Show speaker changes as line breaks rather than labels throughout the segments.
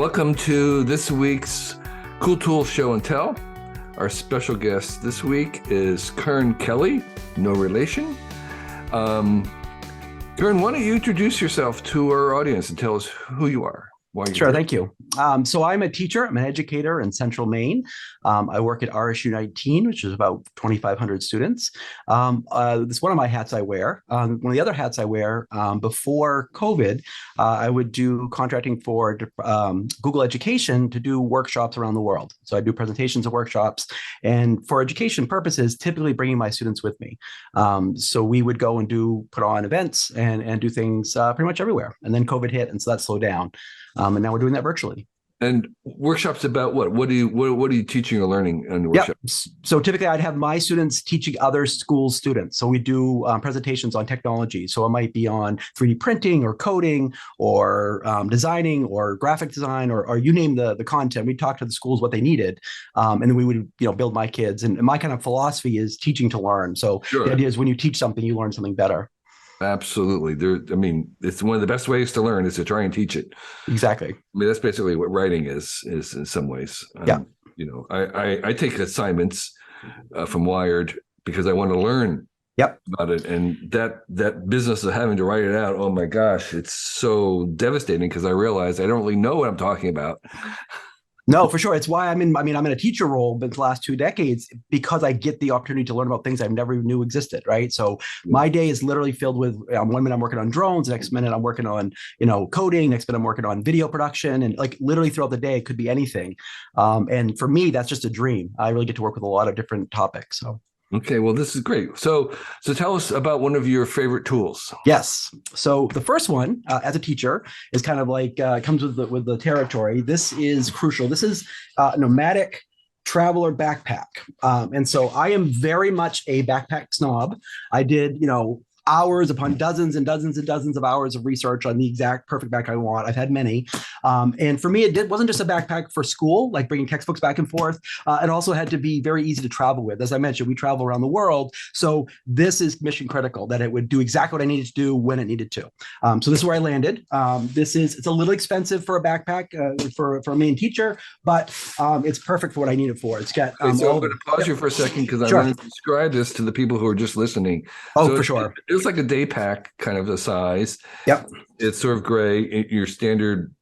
welcome to this week's Cool Tool Show and Tell. Our special guest this week is Kern Kelley, no relation. Kern, why don't you introduce yourself to our audience and tell us who you are?
Sure, thank you. So I'm a teacher. I'm an educator in Central Maine. I work at RSU 19, which is about 2,500 students. This is one of my hats I wear. One of the other hats I wear before COVID, I would do contracting for Google Education to do workshops around the world. So I do presentations and workshops, and for education purposes, typically bringing my students with me. So we would go and put on events and do things pretty much everywhere. And then COVID hit, and so that slowed down. And now we're doing that virtually.
And workshops about what? What are you teaching or learning in the workshops?
Yep. So typically I'd have my students teaching other school students. So we do presentations on technology. So it might be on 3D printing or coding or designing or graphic design or you name the content. We talk to the schools what they needed. And then we would build my kids. And my kind of philosophy is teaching to learn. So The idea is when you teach something, you learn something better.
Absolutely. It's one of the best ways to learn is to try and teach it.
Exactly.
That's basically what writing is in some ways.
Yeah.
I take assignments from Wired because I want to learn about it. And that business of having to write it out, oh my gosh, it's so devastating because I realize I don't really know what I'm talking about.
No, for sure. It's why I'm in a teacher role for the last 2 decades, because I get the opportunity to learn about things I never knew existed, right? So my day is literally filled with, one minute I'm working on drones, next minute I'm working on, coding, next minute I'm working on video production, and like literally throughout the day, it could be anything. And for me, that's just a dream. I really get to work with a lot of different topics. So.
Okay, well, this is great. So tell us about one of your favorite tools.
Yes. So the first one, as a teacher, is kind of like comes with the territory. This is crucial. This is Nomatic traveler backpack, and so I am very much a backpack snob. I did, hours upon dozens and dozens and dozens of hours of research on the exact perfect backpack I want. I've had many. And for me, wasn't just a backpack for school, like bringing textbooks back and forth. It also had to be very easy to travel with. As I mentioned, we travel around the world. So this is mission critical, that it would do exactly what I needed to do when it needed to. So this is where I landed. It's a little expensive for a backpack for a Maine teacher, but it's perfect for what I need it for. It's got.
So I'm going to pause you for a second because I want to describe this to the people who are just listening.
Oh, for sure.
It's like a day pack kind of a size.
Yep.
It's sort of gray, your standard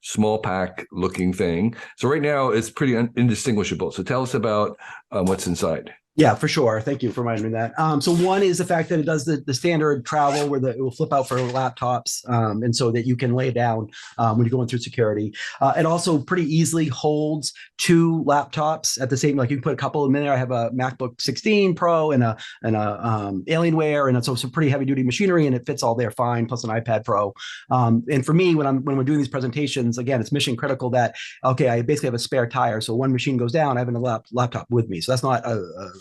small pack looking thing. So right now it's pretty indistinguishable. So tell us about what's inside.
Yeah, for sure. Thank you for reminding me of that. So one is the fact that it does the standard travel where it will flip out for laptops, and so that you can lay it down when you're going through security. It also pretty easily holds 2 laptops at the same. Like you can put a couple of them in there. I have a MacBook 16 Pro and a Alienware, and it's some pretty heavy duty machinery, and it fits all there fine. Plus an iPad Pro. And for me, when we're doing these presentations, again, it's mission critical that I basically have a spare tire. So one machine goes down, I have a laptop with me. So that's not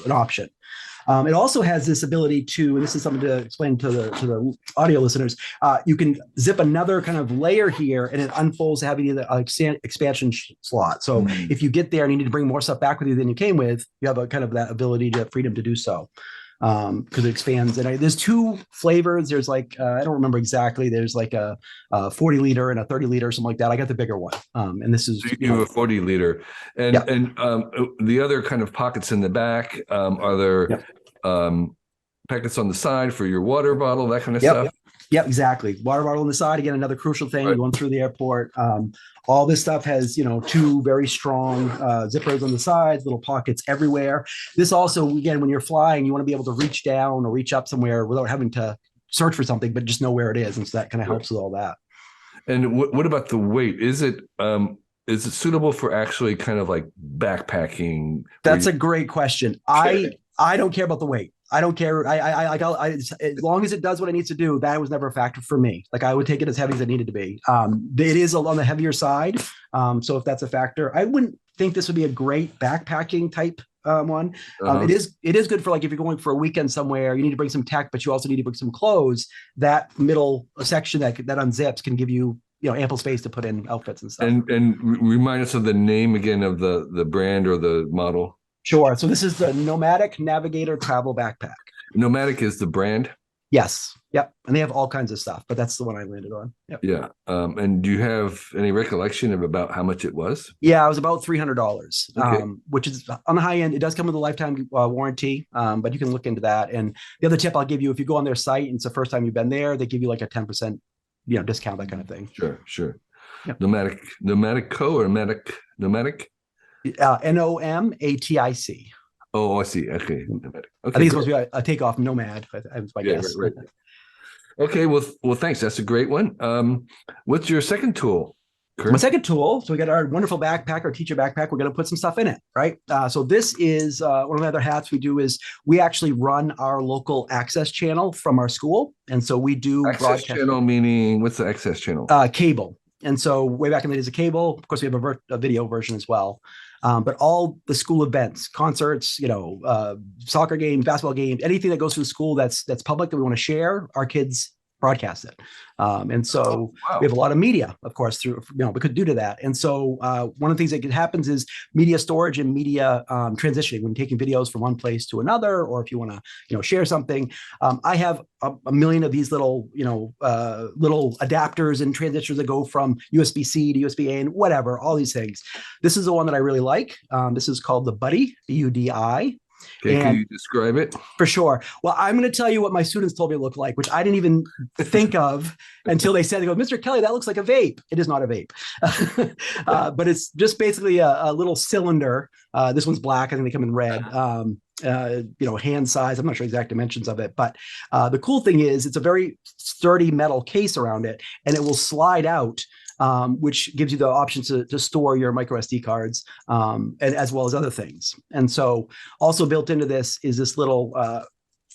an option. It also has this ability to, and this is something to explain to the audio listeners, you can zip another kind of layer here and it unfolds to have an expansion slot. So if you get there and you need to bring more stuff back with you than you came with, you have a kind of that ability to freedom to do so. Because it expands. And there's 2 flavors. There's like, I don't remember exactly. There's like a 40 liter and a 30 liter, something like that. I got the bigger one. And this is.
You have a 40 liter. And the other kind of pockets in the back, are there packets on the side for your water bottle, that kind of stuff?
Yep, exactly. Water bottle on the side. Again, another crucial thing going through the airport. All this stuff has, 2 very strong zippers on the sides, little pockets everywhere. This also, again, when you're flying, you want to be able to reach down or reach up somewhere without having to search for something, but just know where it is. And so that kind of helps with all that.
And what about the weight? Is it suitable for actually kind of like backpacking?
That's a great question. I don't care about the weight. I don't care. I as long as it does what it needs to do, that was never a factor for me. Like I would take it as heavy as it needed to be. It is on the heavier side. So if that's a factor, I wouldn't think this would be a great backpacking type one. It is good for like if you're going for a weekend somewhere, you need to bring some tech, but you also need to bring some clothes. That middle section that unzips can give you ample space to put in outfits and stuff.
And remind us of the name again of the brand or the model.
Sure. So this is the Nomatic Navigator Travel Backpack.
Nomatic is the brand?
Yes. Yep. And they have all kinds of stuff, but that's the one I landed on. Yep.
Yeah. And do you have any recollection of about how much it was?
Yeah, it was about $300,
Okay.
which is on the high end. It does come with a lifetime warranty, but you can look into that. And the other tip I'll give you, if you go on their site and it's the first time you've been there, they give you like a 10%, discount, that kind of thing.
Sure.
Yep.
Nomatic Co or Nomatic?
Nomatic.
Oh, I see. Okay. Nomatic.
I
Okay.
think it's supposed to be a takeoff nomad. That's my guess.
Right. Okay. Well, thanks. That's a great one. What's your second tool?
My second tool, so we got our wonderful backpack, our teacher backpack. We're going to put some stuff in it, right? So this is one of the other hats we do is we actually run our local access channel from our school. And so we do
access channel, meaning what's the access channel?
Cable. And so way back in the days of cable, of course, we have a video version as well. But all the school events, concerts, soccer games, basketball games, anything that goes through the school that's public that we want to share, our kids broadcast it. And so we have a lot of media, of course, through, we could do to that. And so one of the things that happens is media storage and media transitioning when taking videos from one place to another, or if you want to, share something. I have a million of these little, little adapters and transistors that go from USB-C to USB-A and whatever, all these things. This is the one that I really like. This is called the Budi, BUDI.
Okay, can you describe it?
For sure. Well, I'm going to tell you what my students told me it looked like, which I didn't even think of until they said, they go, Mr. Kelley, that looks like a vape. It is not a vape, but it's just basically a little cylinder. This one's black. I think they come in red. Hand size. I'm not sure exact dimensions of it, but the cool thing is it's a very sturdy metal case around it, and it will slide out. Which gives you the option to store your micro SD cards, and as well as other things. And so also built into this is this little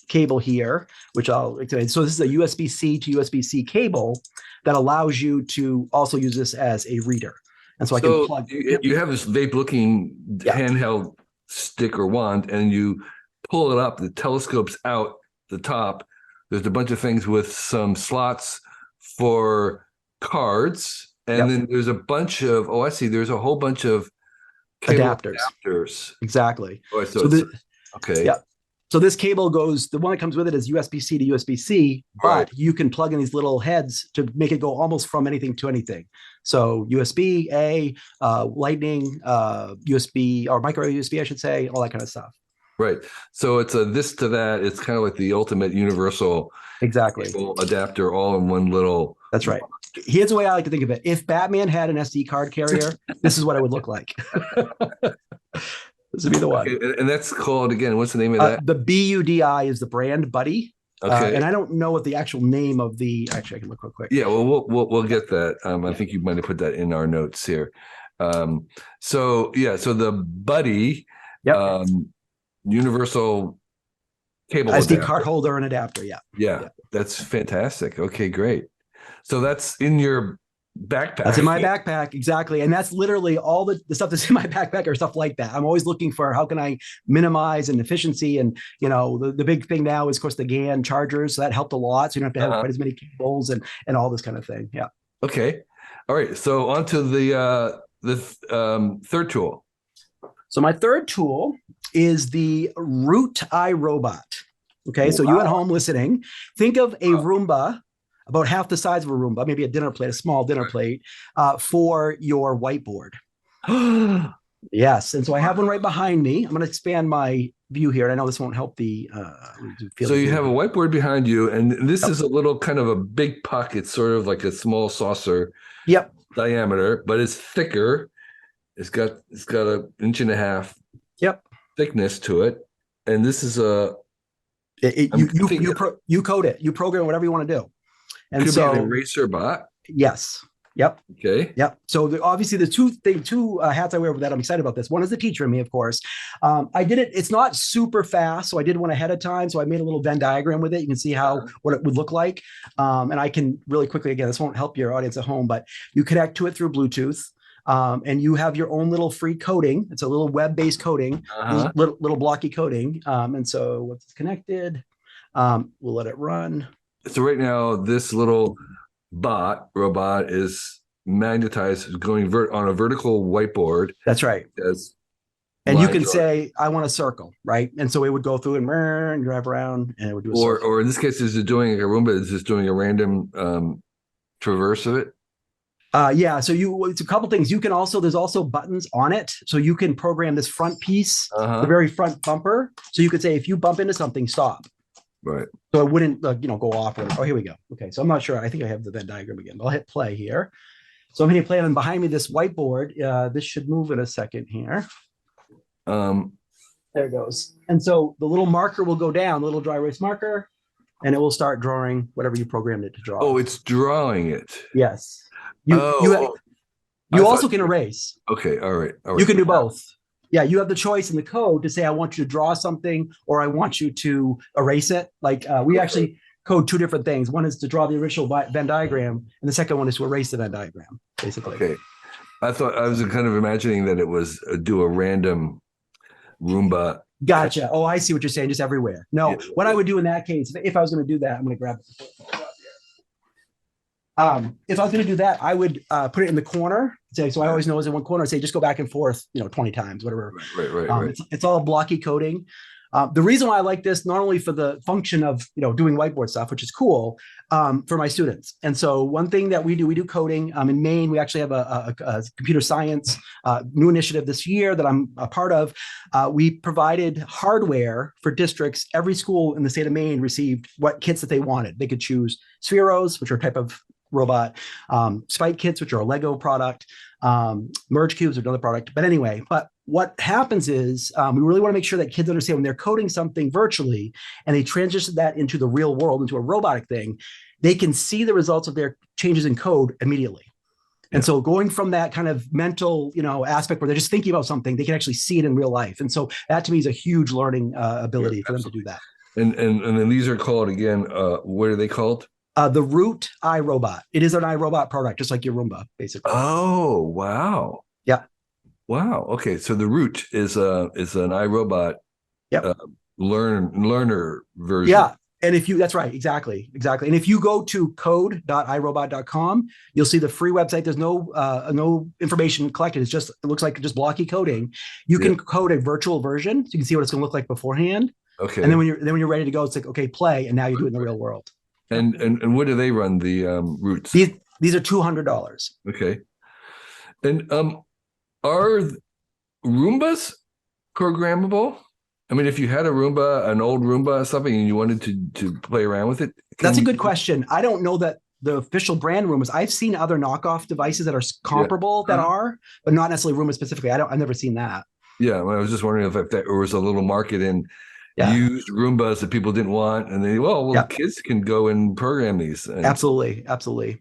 cable here, which I'll explain. So this is a USB-C to USB-C cable that allows you to also use this as a reader. And so I can plug.
You have this vape-looking handheld stick or wand, and you pull it up. The telescope's out the top. There's a bunch of things with some slots for cards. And then there's a bunch of, I see, there's a whole bunch of adapters.
Exactly.
Okay.
Yeah. So this cable goes, the one that comes with it is USB-C to USB-C, but you can plug in these little heads to make it go almost from anything to anything. So USB-A, Lightning, USB, or micro USB, I should say, all that kind of stuff.
Right. So it's a this to that. It's kind of like the ultimate universal cable adapter all in one little.
That's right. Here's the way I like to think of it. If Batman had an SD card carrier, this is what it would look like. This would be the one.
Okay, and that's called, again, what's the name of that?
The BUDI is the brand, Budi.
Okay.
And I don't know what the actual name of the, actually I can look real quick.
Yeah, well, we'll get that. I think you might have put that in our notes here. So the Budi, universal cable
SD
adapter.
card holder and adapter.
Yeah, that's fantastic. Okay, great. So that's in your backpack.
That's in my backpack, exactly. And that's literally all the stuff that's in my backpack or stuff like that. I'm always looking for how can I minimize and efficiency. And, the big thing now is, of course, the GAN chargers. So that helped a lot. So you don't have to have quite as many cables and all this kind of thing. Yeah.
Okay. All right. So on to the third tool. So
my third tool is the Root iRobot. Okay. So you at home listening, think of a Roomba, about half the size of a Roomba, maybe a small dinner plate, for your whiteboard. Yes. And so I have one right behind me. I'm going to expand my view here. And I know this won't help the
so you have a whiteboard behind you, and this is a little kind of a big puck. It's sort of like a small saucer diameter, but it's thicker. It's got an inch and a half thickness to it. And this is
you code it, you program whatever you want to do. And
could
so
be an eraser bot.
Yes. Yep.
Okay.
Yep. So obviously the two hats I wear with that, I'm excited about this. One is the teacher in me, of course. I did it. It's not super fast. So I did one ahead of time. So I made a little Venn diagram with it. You can see what it would look like. And I can really quickly, again, this won't help your audience at home, but you connect to it through Bluetooth. And you have your own little free coding. It's a little web-based coding, little blocky coding. And so once it's connected, we'll let it run.
So right now, this little robot is magnetized, going on a vertical whiteboard.
That's right.
As
And you
line
can
drawing.
say, I want a circle, right? And so it would go through and drive around and it would do a circle.
Or in this case, is it doing like a Roomba? Is just doing a random traverse of it?
Yeah, so it's a couple things. You can also, there's also buttons on it. So you can program this front piece, the very front bumper. So you could say, if you bump into something, stop.
Right.
So it wouldn't, go off. Oh, here we go. Okay, so I'm not sure. I think I have the Venn diagram again. I'll hit play here. So I'm hitting play, and behind me, this whiteboard. This should move in a second here. There it goes. And so the little marker will go down, the little dry erase marker, and it will start drawing whatever you programmed it to draw.
Oh, it's drawing it.
Yes. You also can erase.
Okay. All right.
You can do both. Yeah, you have the choice in the code to say, I want you to draw something or I want you to erase it. Like we actually code two different things. One is to draw the original Venn diagram, and the second one is to erase the Venn diagram, basically.
Okay. I was kind of imagining that it was do a random Roomba.
Gotcha. Oh, I see what you're saying. Just everywhere. No, yeah. What I would do in that case, if I was going to do that, I'm going to grab it. If I was going to do that, I would put it in the corner. Say, so I always know it's in one corner. Say, just go back and forth, 20 times, whatever.
Right.
It's all blocky coding. The reason why I like this, not only for the function of doing whiteboard stuff, which is cool, for my students. And so one thing that we do coding. In Maine, we actually have a computer science new initiative this year that I'm a part of. We provided hardware for districts. Every school in the state of Maine received what kits that they wanted. They could choose Spheros, which are a type of robot, Spike kits, which are a Lego product, Merge cubes, are another product. But anyway, what happens is we really want to make sure that kids understand when they're coding something virtually and they transition that into the real world, into a robotic thing, they can see the results of their changes in code immediately. And so going from that kind of mental, aspect where they're just thinking about something, they can actually see it in real life. And so that to me is a huge learning ability for them to do that.
And then these are called again, what are they called?
The Root iRobot. It is an iRobot product, just like your Roomba, basically.
Oh, wow.
Yeah.
Wow. Okay. So the Root is an iRobot learner version.
Yeah. And that's right. Exactly. And if you go to code.irobot.com, you'll see the free website. There's no information collected. It looks like just blocky coding. You can code a virtual version, so you can see what it's going to look like beforehand.
Okay.
And then when you're ready to go, it's like, okay, play, and now you do it in the real world.
And what do they run, the Roots?
These are $200.
Okay. And are Roombas programmable? I mean, if you had an old Roomba or something, and you wanted to play around with it?
That's a good question. I don't know that the official brand Roombas. I've seen other knockoff devices that are comparable but not necessarily Roomba specifically. I've never seen that. Yeah,
well, I was just wondering if there was a little market in used Roombas that people didn't want, and kids can go and program these.
Absolutely.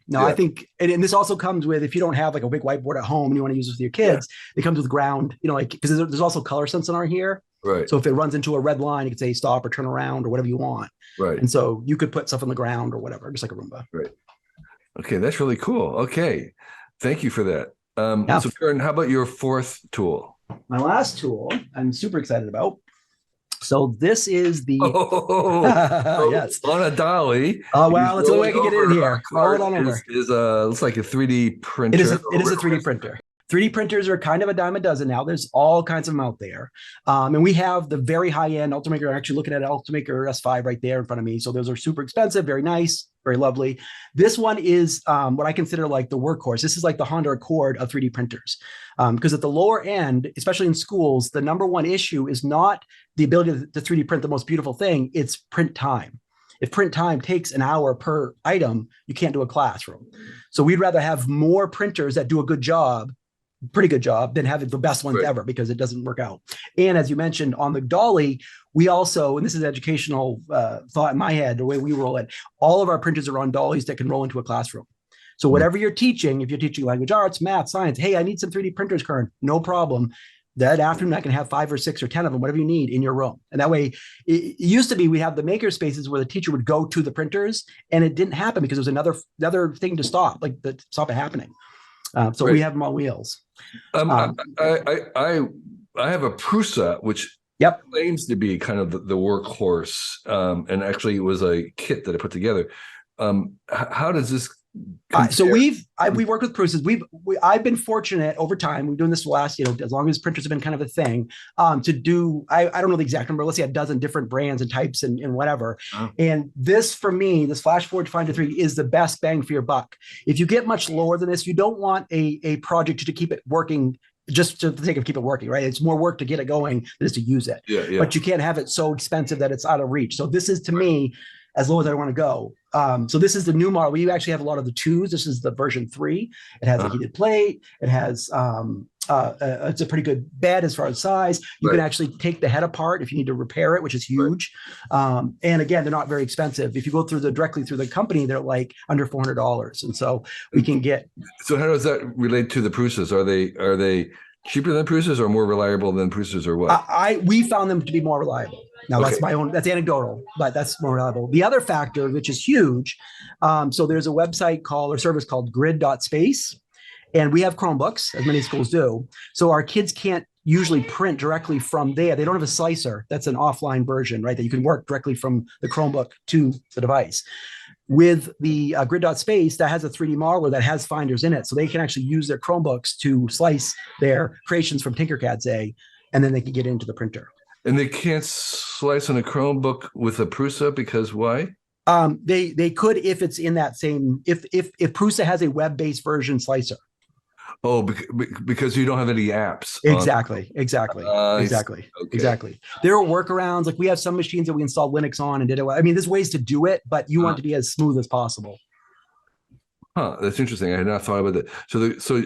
No, I think, and this also comes with, if you don't have like a big whiteboard at home and you want to use it with your kids, it comes with ground, because there's also color sensor here.
Right.
So if it runs into a red line, you can say stop or turn around or whatever you want.
Right.
And so you could put stuff on the ground or whatever, just like a Roomba.
Right. Okay, that's really cool. Okay, thank you for that. So Kern, how about your fourth tool?
My last tool, I'm super excited about. So this is the
yes, on a dolly.
Oh well, it's the way I can get it in here. Roll it on over.
Looks like a 3D printer.
It is a 3D printer. 3D printers are kind of a dime a dozen now. There's all kinds of them out there. And we have the very high-end Ultimaker. I'm actually looking at an Ultimaker S5 right there in front of me. So those are super expensive, very nice, very lovely. This one is what I consider like the workhorse. This is like the Honda Accord of 3D printers. Because at the lower end, especially in schools, the number one issue is not the ability to 3D print the most beautiful thing, it's print time. If print time takes an hour per item, you can't do a classroom. So we'd rather have more printers that do a pretty good job, than having the best ones ever, because it doesn't work out. And as you mentioned on the dolly, we also, and this is educational thought in my head, the way we roll it, all of our printers are on dollies that can roll into a classroom. So whatever you're teaching, if you're teaching language arts, math, science, hey, I need some 3D printers, Kern, no problem. That afternoon, I can have 5 or 6 or 10 of them, whatever you need in your room. And that way, it used to be we have the maker spaces where the teacher would go to the printers, and it didn't happen because there was another thing to stop it happening. So we have them on wheels.
I have a Prusa, which claims to be kind of the workhorse, and actually it was a kit that I put together. How does this
So we worked with Prusa's. I've been fortunate over time. We've been doing this for the last, as long as printers have been kind of a thing, to do. I don't know the exact number. Let's say a dozen different brands and types and whatever. Oh. And this, for me, this Flashforge Finder 3 is the best bang for your buck. If you get much lower than this, you don't want a project to keep it working just to the sake of keep it working, right? It's more work to get it going than it is to use it. Yeah. But you can't have it so expensive that it's out of reach. So this is, to me, as low as I want to go. So this is the new model. We actually have a lot of the 2s. This is the version 3. It has a heated plate. It has, it's a pretty good bed as far as size. You can actually take the head apart if you need to repair it, which is huge. And again, they're not very expensive. If you go directly through the company, they're like under $400. And so we can get. So
how does that relate to the Prusas? Are they cheaper than Prusas or more reliable than Prusas or what?
We found them to be more reliable. Now that's anecdotal, but that's more reliable. The other factor, which is huge, so there's a website or service called grid.space, and we have Chromebooks, as many schools do. So our kids can't usually print directly from there. They don't have a slicer. That's an offline version, right? That you can work directly from the Chromebook to the device. With the grid.space, that has a 3D modeler that has finders in it. So they can actually use their Chromebooks to slice their creations from Tinkercad, say, and then they can get into the printer.
And they can't slice on a Chromebook with a Prusa because why?
They could if it's in that same, if Prusa has a web-based version slicer.
Oh, because you don't have any apps.
Exactly.
Okay.
There are workarounds. Like we have some machines that we install Linux on and did it. I mean, there's ways to do it, but you want it to be as smooth as possible.
Huh, that's interesting. I had not thought about that.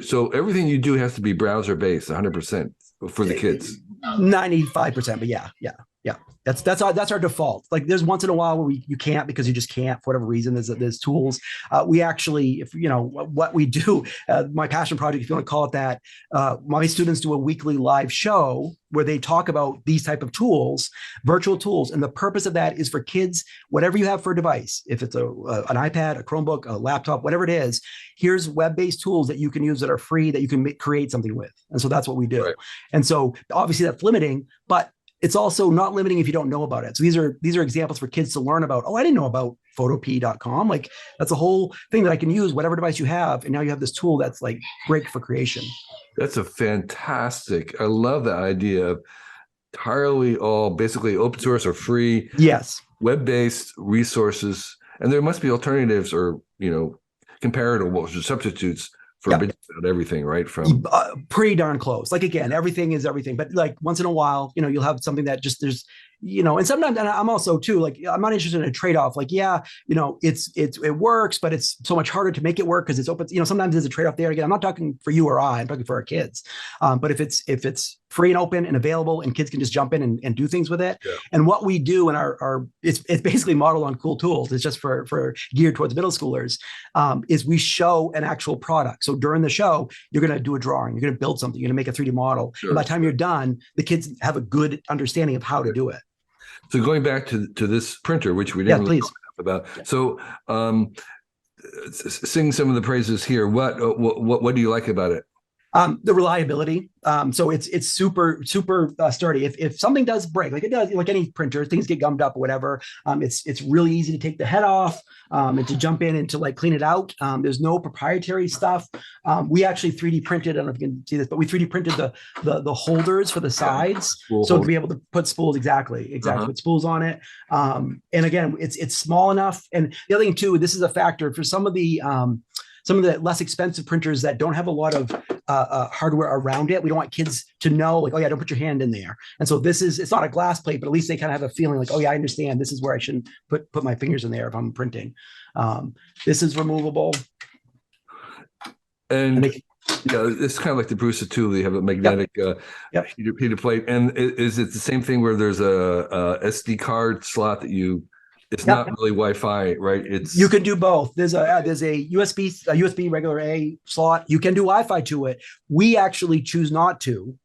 So everything you do has to be browser based 100% for the kids.
95%, but yeah. That's our default. Like there's once in a while where you can't because you just can't for whatever reason. There's tools. We actually, if what we do, my passion project, if you want to call it that, my students do a weekly live show where they talk about these type of tools, virtual tools, and the purpose of that is for kids, whatever you have for a device, if it's an iPad, a Chromebook, a laptop, whatever it is, here's web-based tools that you can use that are free that you can create something with, and so that's what we do. Right. And so obviously that's limiting, but it's also not limiting if you don't know about it. So these are examples for kids to learn about. Oh, I didn't know about photop.com. Like that's a whole thing that I can use whatever device you have. And now you have this tool that's like great for creation.
That's a fantastic. I love the idea of entirely all basically open source or free.
Yes.
Web-based resources. And there must be alternatives or, comparable substitutes for everything, right? From
pretty darn close. Like again, everything is everything, but like once in a while, you'll have something that just there's, and sometimes, and I'm also too, like, I'm not interested in a trade-off. Like, it works, but it's so much harder to make it work because it's open. Sometimes there's a trade-off there. Again, I'm not talking for you or I'm talking for our kids. But if it's free and open and available and kids can just jump in and do things with it. Yeah. And what we do in it's basically modeled on cool tools. It's just for geared towards middle schoolers, is we show an actual product. So during the show, you're going to do a drawing, you're going to build something, you're going to make a 3D model. Sure. And by the time you're done, the kids have a good understanding of how to do it.
So going back to this printer, which we didn't really talk about. Yeah. So sing some of the praises here. What do you like about it?
The reliability. So it's super sturdy. If something does break, like it does, like any printer, things get gummed up or whatever. It's really easy to take the head off and to jump in and to like clean it out. There's no proprietary stuff. We actually 3D printed. I don't know if you can see this, but we 3D printed the holders for the sides, to be able to put spools exactly with spools on it. And again, it's small enough. And the other thing too, this is a factor for some of the less expensive printers that don't have a lot of hardware around it. We don't want kids to know, like, oh yeah, don't put your hand in there. And so it's not a glass plate, but at least they kind of have a feeling like, oh yeah, I understand. This is where I shouldn't put my fingers in there if I'm printing. This is removable.
And it's kind of like the Prusa tool. You have a magnetic heater plate. And is it the same thing where there's a SD card slot that it's not really Wi-Fi, right?
You can do both. There's a USB regular A slot. You can do Wi-Fi to it. We actually choose not to.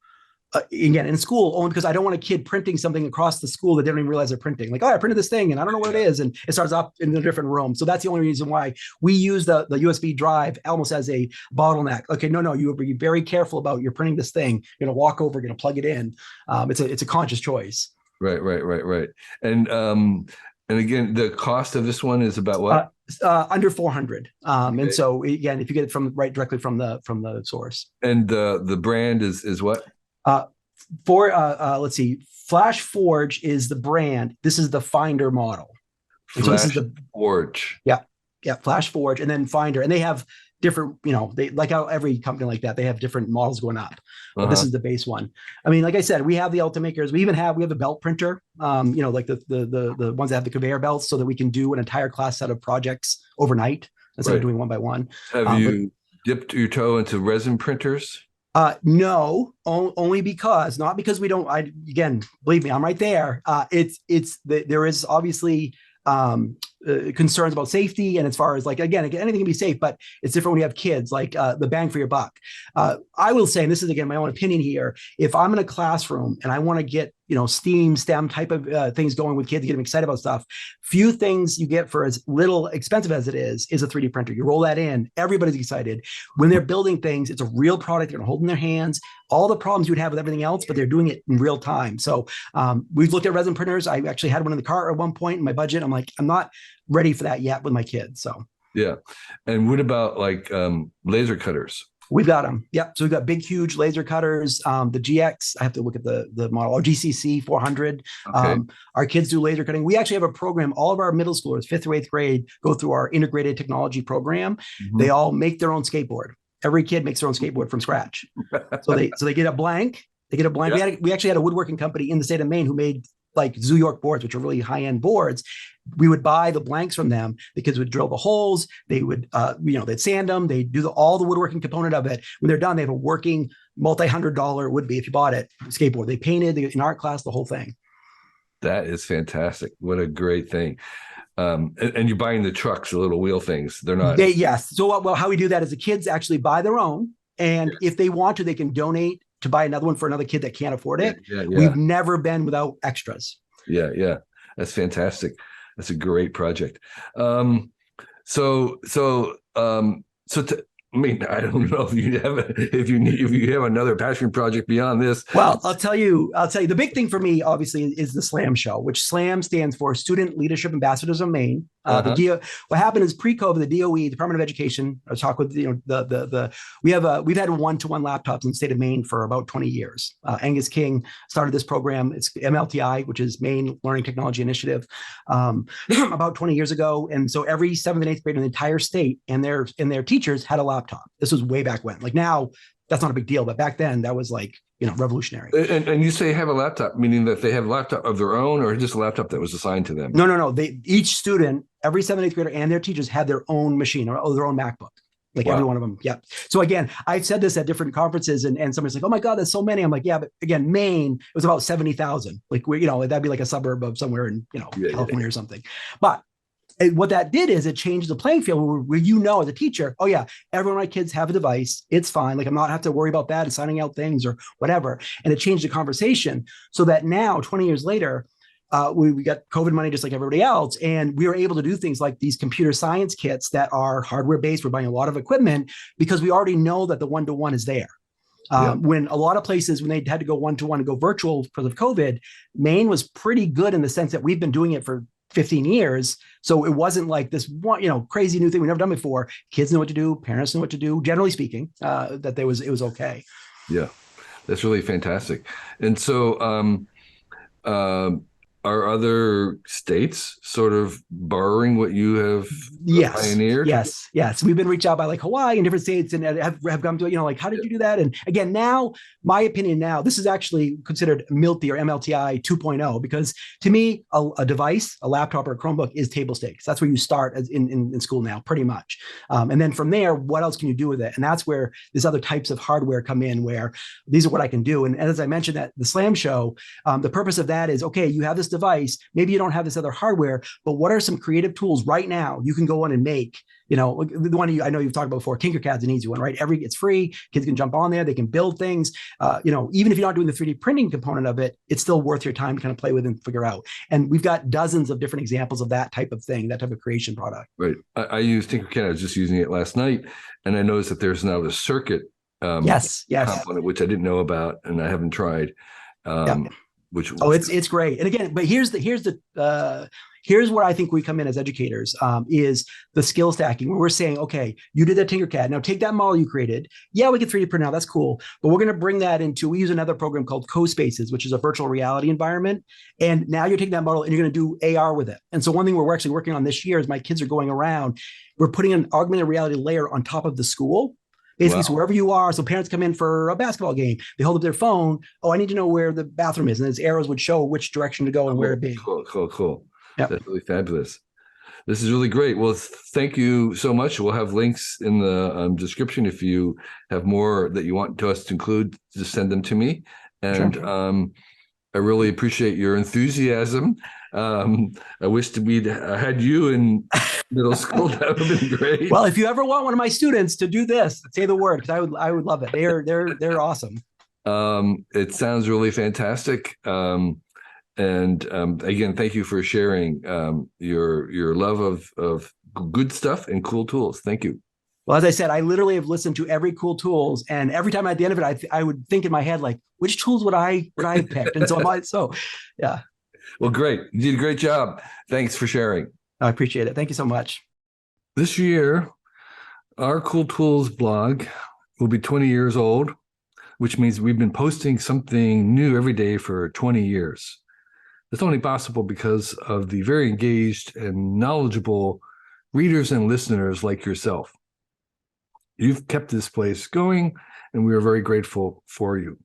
Again, in school, only because I don't want a kid printing something across the school that they don't even realize they're printing. Like, oh, I printed this thing and I don't know what it is, and it starts up in a different room. So that's the only reason why we use the USB drive almost as a bottleneck. Okay, no, you would be very careful about you're printing this thing. You're gonna walk over, you're gonna plug it in. It's a conscious choice.
Right. And again, the cost of this one is about what?
Under 400.
Okay.
And so again, if you get it from directly from the source.
And the brand is what?
Let's see, Flashforge is the brand. This is the Finder model. And so this is the
Forge.
Yeah, Flashforge, and then Finder, and they have different, they like how every company like that, they have different models going up. But this is the base one. I mean, like I said, we have the Ultimakers. We have a belt printer, like the ones that have the conveyor belts, so that we can do an entire class set of projects overnight instead of doing one by one.
Have you dipped your toe into resin printers?
No, only because, not because we don't. Again, believe me, I'm right there. There is obviously concerns about safety, and as far as like, again, anything can be safe, but it's different when you have kids. Like the bang for your buck. I will say, and this is again my own opinion here, if I'm in a classroom and I want to get STEM type of things going with kids to get them excited about stuff, few things you get for as little expensive as it is a 3D printer. You roll that in, everybody's excited. When they're building things, it's a real product they're going to hold in their hands. All the problems you would have with everything else, but they're doing it in real time. So we've looked at resin printers. I actually had one in the car at one point in my budget. I'm like, I'm not ready for that yet with my kids. So
yeah. And what about like laser cutters?
We've got them. Yep. So we've got big, huge laser cutters. The GX, I have to look at the model, or GCC 400.
Okay.
Our kids do laser cutting. We actually have a program. All of our middle schoolers, 5th through 8th grade, go through our integrated technology program. Mm-hmm. They all make their own skateboard. Every kid makes their own skateboard from scratch. So they get a blank. They get a blank. Yeah. We actually had a woodworking company in the state of Maine who made like Zoo York boards, which are really high-end boards. We would buy the blanks from them. The kids would drill the holes. They would, they'd sand them. They'd do all the woodworking component of it. When they're done, they have a working multi-$100 would be if you bought it skateboard. They painted in art class the whole thing.
That is fantastic. What a great thing. And you're buying the trucks, the little wheel things. They're not.
Yes. So how we do that is the kids actually buy their own, and if they want to, they can donate to buy another one for another kid that can't afford it. Yeah. We've never been without extras.
Yeah. That's fantastic. That's a great project. I mean, I don't know if you have another passion project beyond this.
Well, I'll tell you, the big thing for me, obviously, is the SLAM show, which SLAM stands for Student Leadership Ambassadors of Maine. What happened is pre-COVID, the DOE, Department of Education, I talk with we've had one-to-one laptops in the state of Maine for about 20 years. Angus King started this program. It's MLTI, which is Maine Learning Technology Initiative, about 20 years ago. And so every 7th and 8th grade in the entire state and their teachers had a laptop. This was way back when. Like now, that's not a big deal, but back then that was like revolutionary.
And you say have a laptop, meaning that they have a laptop of their own, or just a laptop that was assigned to them?
No. Each student, every 7th and 8th grader, and their teachers had their own machine or their own MacBook. Like every one of them. Yeah. So again, I've said this at different conferences, and somebody's like, "Oh my God, that's so many." I'm like, "Yeah, but again, Maine, it was about 70,000. Like that'd be like a suburb of somewhere in California or something." But what that did is it changed the playing field where as a teacher, oh yeah, every one of my kids have a device. It's fine. Like I'm not have to worry about that and signing out things or whatever. And it changed the conversation so that now, 20 years later, we got COVID money just like everybody else. And we were able to do things like these computer science kits that are hardware based. We're buying a lot of equipment because we already know that the one-to-one is there. When a lot of places, when they had to go one-to-one and go virtual because of COVID, Maine was pretty good in the sense that we've been doing it for 15 years. So it wasn't like this one, crazy new thing we've never done before. Kids know what to do. Parents know what to do. Generally speaking, it was okay.
Yeah, that's really fantastic. And so, are other states sort of borrowing what you have pioneered?
Yes. We've been reached out by like Hawaii and different states and have come to, like, how did you do that? And again, now, my opinion now, this is actually considered MLTI or MLTI 2.0, because to me, a device, a laptop or a Chromebook is table stakes. That's where you start in school now, pretty much. And then from there, what else can you do with it? And that's where these other types of hardware come in, where these are what I can do. And as I mentioned at the SLAM show, the purpose of that is, okay, you have this device, maybe you don't have this other hardware, but what are some creative tools right now you can go on and make? The one I know you've talked about before, Tinkercad's an easy one, right? It's free. Kids can jump on there. They can build things. Even if you're not doing the 3D printing component of it, it's still worth your time to kind of play with and figure out. And we've got dozens of different examples of that type of thing, that type of creation product.
Right. I use Tinkercad. I was just using it last night, and I noticed that there's now the circuit component, which I didn't know about, and I haven't tried. It's great. And again, but here's the
here's where I think we come in as educators, is the skill stacking, where we're saying, okay, you did that Tinkercad. Now take that model you created. Yeah, we can 3D print now. That's cool. But we're going to bring that into, we use another program called CoSpaces, which is a virtual reality environment. And now you're taking that model and you're going to do AR with it. And so one thing we're actually working on this year is my kids are going around, we're putting an augmented reality layer on top of the school. Basically,
Wow.
so wherever you are, so parents come in for a basketball game, they hold up their phone. Oh, I need to know where the bathroom is. And those arrows would show which direction to go and where to be.
Cool.
Yep.
That's really fabulous. This is really great. Well, thank you so much. We'll have links in the description. If you have more that you want us to include, just send them to me. And sure. I really appreciate your enthusiasm. I wish we'd had you in middle school. That would have been great.
Well, if you ever want one of my students to do this, say the word, because I would love it. They're awesome.
It sounds really fantastic. Again, thank you for sharing your love of good stuff and cool tools. Thank you.
Well, as I said, I literally have listened to every cool tools, and every time at the end of it, I would think in my head, like, which tools would I have picked? And so yeah.
Well, great. You did a great job. Thanks for sharing.
I appreciate it. Thank you so much.
This year, our Cool Tools blog will be 20 years old, which means we've been posting something new every day for 20 years. It's only possible because of the very engaged and knowledgeable readers and listeners like yourself. You've kept this place going, and we are very grateful for you.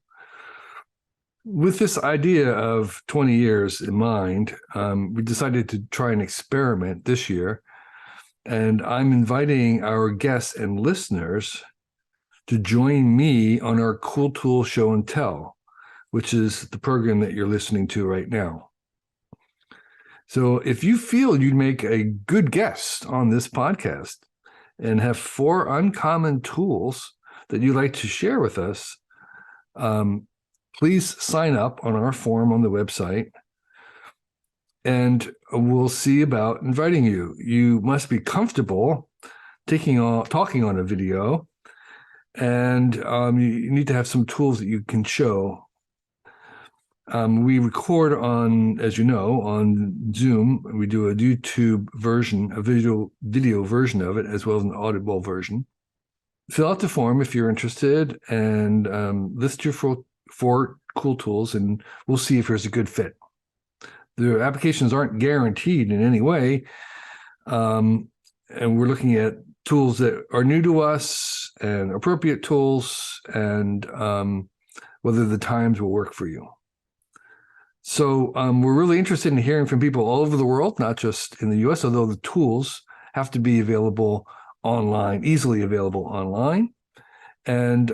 With this idea of 20 years in mind, we decided to try an experiment this year, and I'm inviting our guests and listeners to join me on our Cool Tool Show and Tell, which is the program that you're listening to right now. So if you feel you'd make a good guest on this podcast and have 4 uncommon tools that you'd like to share with us, please sign up on our form on the website, and we'll see about inviting you. You must be comfortable talking on a video, and you need to have some tools that you can show. We record on, as you know, on Zoom. We do a YouTube version, a video version of it, as well as an audible version. Fill out the form if you're interested, and list your 4 cool tools, and we'll see if there's a good fit. The applications aren't guaranteed in any way, and we're looking at tools that are new to us and appropriate tools, and whether the times will work for you. So we're really interested in hearing from people all over the world, not just in the US, although the tools have to be available online, easily available online. And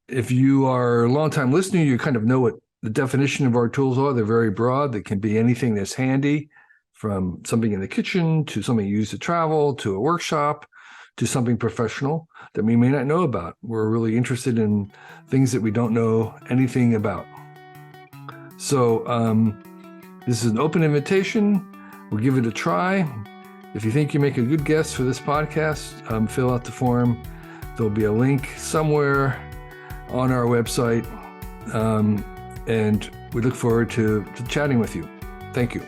if you are a longtime listener, you kind of know what the definition of our tools are. They're very broad. They can be anything that's handy, from something in the kitchen to something you use to travel, to a workshop, to something professional that we may not know about. We're really interested in things that we don't know anything about. So this is an open invitation. We'll give it a try. If you think you make a good guest for this podcast, fill out the form. There'll be a link somewhere on our website, and we look forward to chatting with you. Thank you.